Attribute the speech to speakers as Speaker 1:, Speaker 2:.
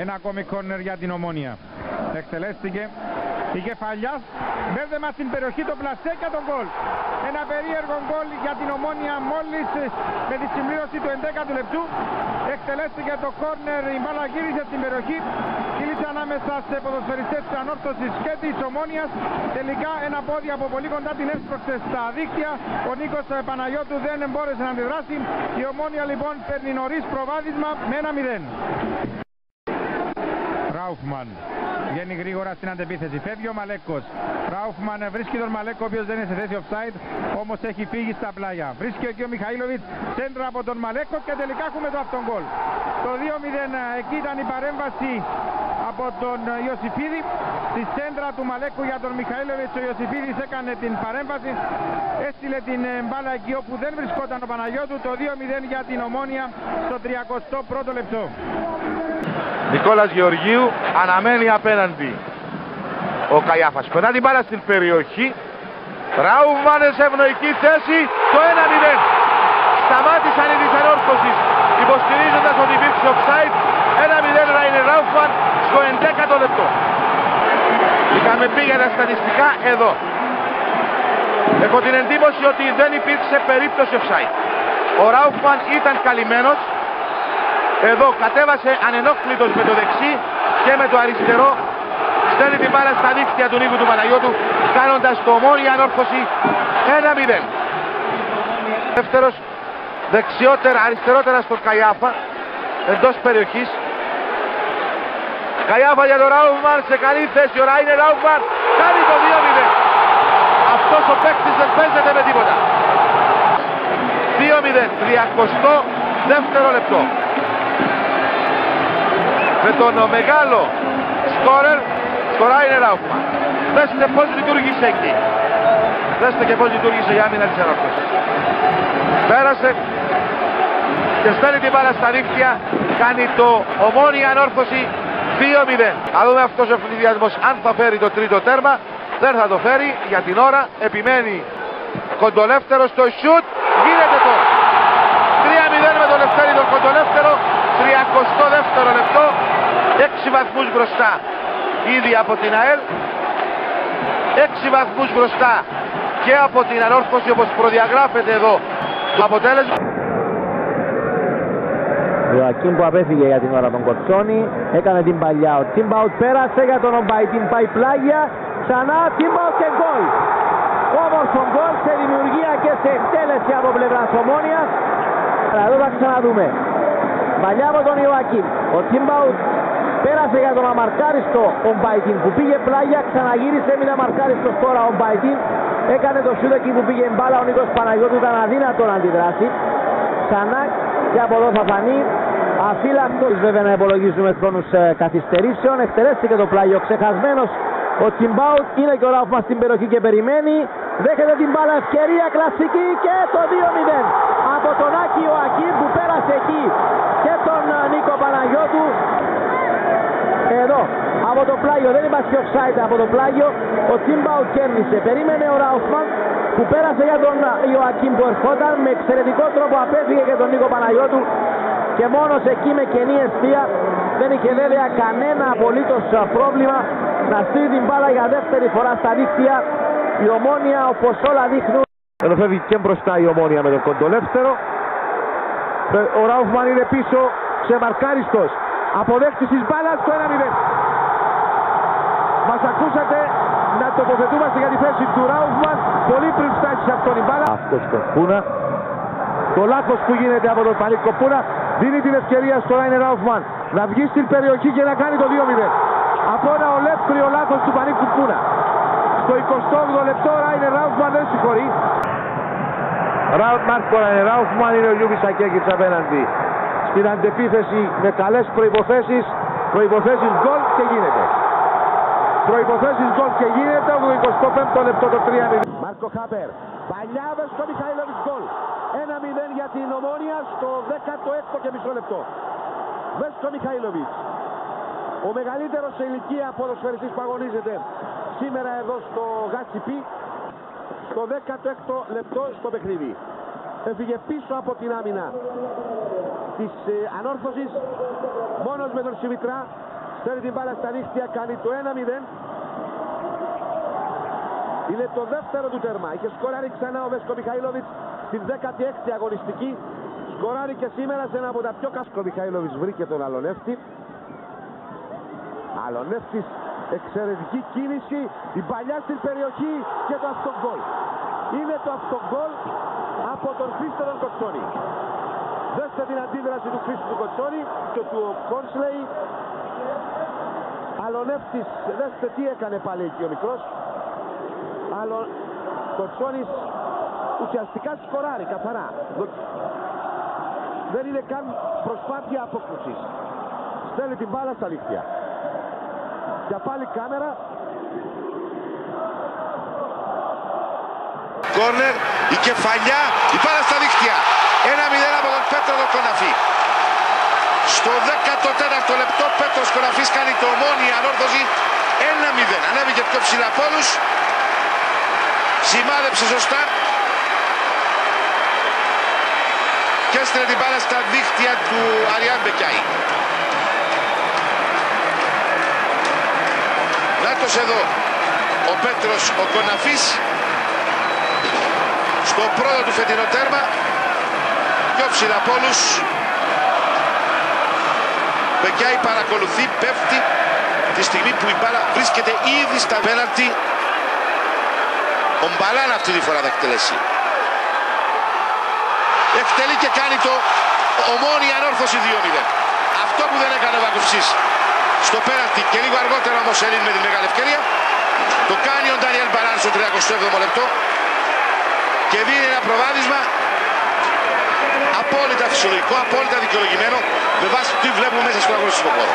Speaker 1: Ένα ακόμη κόρνερ για την Ομόνια. Εκτελέστηκε. Η Κεφαλιάς. Μπέρδεμα στην περιοχή, το πλασέ και τον γκολ. Ένα περίεργο γκολ για την Ομόνια μόλις με τη συμπλήρωση του 11ου λεπτού. Εκτελέστηκε το κόρνερ, η μπάλα γύρισε στην περιοχή. Κύλησε ανάμεσα σε ποδοσφαιριστές της Ανόρθωσης και της Ομόνιας. Τελικά ένα πόδι από πολύ κοντά την έσπρωξε στα δίκτυα. Ο Νίκος Παναγιώτου δεν μπόρεσε να αντιδράσει. Η Ομόνια λοιπόν παίρνει νωρίς προβάδισμα με 1-0. Ράουφμαν βγαίνει γρήγορα στην αντεπίθεση. Φεύγει ο Μαλέκος. Ράουφμαν βρίσκει τον Μαλέκο, ο οποίος δεν είναι σε θέση offside, όμως έχει φύγει στα πλάγια. Βρίσκει εκεί ο Μιχαήλοβιτς, σέντρα από τον Μαλέκο και τελικά έχουμε το αυτόν γκολ. Το 2-0, εκεί ήταν η παρέμβαση από τον Ιωσιφίδη. Στη σέντρα του Μαλέκου για τον Μιχαήλοβιτς, ο Ιωσιφίδης έκανε την παρέμβαση. Έστειλε την μπάλα εκεί όπου δεν βρισκόταν ο Παναγιώτου. Το 2-0 για την Ομόνια στο 31ο λεπτό.
Speaker 2: Νικόλας Γεωργίου αναμένει απέναντι ο Καϊάφας. Περνά την μπάλα στην περιοχή. Ράουφμαν σε ευνοϊκή θέση. Το 1-0. Σταμάτησαν οι της Ανόρθωσης υποστηρίζοντας ότι υπήρξε offside. 1-0 Ράινερ Ράουφμαν στο 11ο λεπτό. Είχαμε πει για τα στατιστικά εδώ. Έχω την εντύπωση ότι δεν υπήρξε περίπτωση offside. Ο Ράουφμαν ήταν καλυμμένος. Εδώ κατέβασε ανενόχλητος με το δεξί και με το αριστερό. Στέλνει την μπάλα στα δίχτυα του Νίκου του Παναγιώτου, κάνοντας το Ομόνια Ανόρθωση 1-0. Δεύτερος δεξιότερα, αριστερότερα στον Καϊάφα, εντός περιοχής. Καϊάφα για τον Ράουφμαν, σε καλή θέση ο Ράινερ Ράουφμαν, κάνει το 2-0. Αυτός ο παίκτης δεν παίζεται με τίποτα. 2-0, 32ο λεπτό. Με τον μεγάλο σκόρερ στο Ράινερ Ράουφμαν. Δέστε πώς λειτουργήσε εκεί. Δέστε και πώς λειτουργήσε η άμυνα της Ανόρθωσης. Πέρασε και στέλνει την μπάλα στα δίκτυα. Κάνει το Ομόνια Ανόρθωση 2-0. Θα δούμε αυτός ο ευνηδιασμός αν θα φέρει το τρίτο τέρμα. Δεν θα το φέρει για την ώρα. Επιμένει Κοντολεύτερο στο σιούτ. Γίνεται τώρα. 3-0 με τον Λευτέρη τον Κοντολεύτερο. 32ο λεπτό. 6 βαθμούς μπροστά ήδη από την ΑΕΛ. 6 βαθμούς μπροστά και από την Ανόρθωση όπως προδιαγράφεται εδώ το αποτέλεσμα.
Speaker 3: Ιωακίμ που απέφυγε για την ώρα τον Κοτσόνη, έκανε την παλιά. Ο Τιμπάουτ πέρασε για τον Ομπαϊτίν, πάει πλάγια. Ξανά Τιμπάουτ και γκολ. Όμορφο γκολ σε δημιουργία και σε εκτέλεση από πλευράς Ομόνιας. Αλλά εδώ θα ξαναδούμε. Παλιά από τον Ιωακίμ. Ο Τιμπάουτ πέρασε για τον αμαρκάριστο Ομπαϊτίν που πήγε πλάγια, ξαναγύρισε, έμεινε αμαρκάριστος τώρα ο Ομπαϊτίν. Έκανε το σούτ εκεί που πήγε μπάλα, ο Νίκος Παναγιώτου ήταν αδύνατο να αντιδράσει. Ξανά και από εδώ θα φανεί αφύλακτος, βέβαια να υπολογίζουμε χρόνους καθυστερήσεων. Εκτελέστηκε το πλάγιο, ξεχασμένος ο Τιμπάουτ, είναι και ο Ράουφμαν στην περιοχή και περιμένει. Δέχεται την μπάλα, ευκαιρία κλασική και το 2-0 από τον Άκη Ιωακίμ που πέρασε εκεί και τον Νίκο Παναγιώτου. Εδώ από το πλάγιο, δεν υπάρχει offside από το πλάγιο. Ο Τιμπάουτ κέρδισε, περίμενε ο Ράουφμαν που πέρασε για τον Ιωακίμ που ερχόταν, με εξαιρετικό τρόπο απέφυγε και τον Νίκο Παναγιώτου και μόνος εκεί με κενή ευθεία. Δεν είχε βέβαια κανένα απολύτως πρόβλημα να στείλει την μπάλα για δεύτερη φορά στα δίκτυα. Η Ομόνια, όπως όλα δείχνουν, ενώ φεύγει και μπροστά η Ομόνια με τον Κοντολεύτερο. Ο Ράουφμαν είναι πίσω, ξεμαρκάριστος, αποδέχτης της μπάλας, το 1-0. Μας ακούσατε να τοποθετούμαστε για τη θέση του Ράουφμαν πολύ πριν φτάσει σε αυτόν η μπάλα. Αυτός τον Πούνα. Το λάθος που γίνεται από τον Πανίκο Πούνα δίνει την ευκαιρία στο Ράινερ Ράουφμαν να βγει στην περιοχή και να κάνει το 2-0. Από ένα ολέθριο λάθος του Πανίκου Πούνα. Στο 28ο λεπτό Ράινερ Ράουφμαν δεν συγχωρεί. Μάρκο Ράινερ Ράουφμαν, είναι ο Λιούμπης Ακέκητς απέναντι. Στην αντεπίθεση με καλές προϋποθέσεις γκολ και γίνεται. Προϋποθέσεις γκολ και γίνεται, το 25ο λεπτό το 3-0. Μάρκο Χάπερ, Παλιάδες στο Μιχαήλοβιτς γκολ. 1-0 για την Ομόνια στο 16ο και μισό λεπτό. Βέσκο Μιχαήλοβιτς, ο μεγαλύτερος σε ηλικία ποδοσφαιριστής που αγωνίζεται σήμερα εδώ στο Γάτσιπι, στο 16ο λεπτό στο παιχνίδι. Έφυγε πίσω από την άμυνα της Ανόρθωσης, μόνος με τον Σιμητρά, στέλνει την μπάλα στα δίχτυα, κάνει το 1-0. Είναι το δεύτερο του τέρμα. Είχε σκοράρει ξανά ο Βέσκο Μιχαήλοβιτς στην 16η αγωνιστική. Σκοράρει και σήμερα σε ένα από τα πιο κασκο. Μιχαήλοβιτς βρήκε τον Αλονεύτη. Αλονεύτης, εξαιρετική κίνηση, η παλιά στην περιοχή και το αυτογκόλ. Είναι το αυτογκόλ από τον Χρήστο τον Κοτσόνη. Δέστε την αντίδραση του Χρήστου του Κοτσόνη και του Κόνσλεϊ. Αλονεύτης, δέστε τι έκανε πάλι εκεί ο μικρός. Κοτσόνης ουσιαστικά σκοράρει καθαρά. Δεν είναι καν προσπάθεια απόκρουσης. Στέλνει την μπάλα στα δίχτυα. Για πάλι κάμερα.
Speaker 2: Κόρνερ, η κεφαλιά, η μπάλα στα δίχτυα. 1-0 από τον Πέτρο τον Κοναφή. Στο 14ο λεπτό Πέτρος Κοναφής κάνει το Ομόνια Ανόρθωση 1-0. Ανέβηκε πιο ψηλά από όλους. Σημάδεψε σωστά. Και έστειλε την μπάλα στα δίχτυα του Αριάν Μπεκιάη. Νάτος εδώ ο Πέτρος ο Κοναφής στο πρώτο του φετινό τέρμα, πιο ψηλά από όλους. Μπεκιάη παρακολουθεί, πέφτει τη στιγμή που η μπάλα βρίσκεται ήδη στα πέναλτι. Ο Μπαλάν αυτή τη φορά θα εκτελέσει. Εκτελεί και κάνει το Ομόνια Ανόρθωση 2-0. Αυτό που δεν έκανε ο Βακουφσής στο πέναλτι και λίγο αργότερα όμως Σελήν με τη μεγάλη ευκαιρία, το κάνει ο Ντανιέλ Μπαλάν στο 37ο λεπτό και δίνει ένα προβάδισμα απόλυτα φυσιολογικό, απόλυτα δικαιολογημένο με βάση τι βλέπουμε μέσα στον αγωνιστικό χώρο.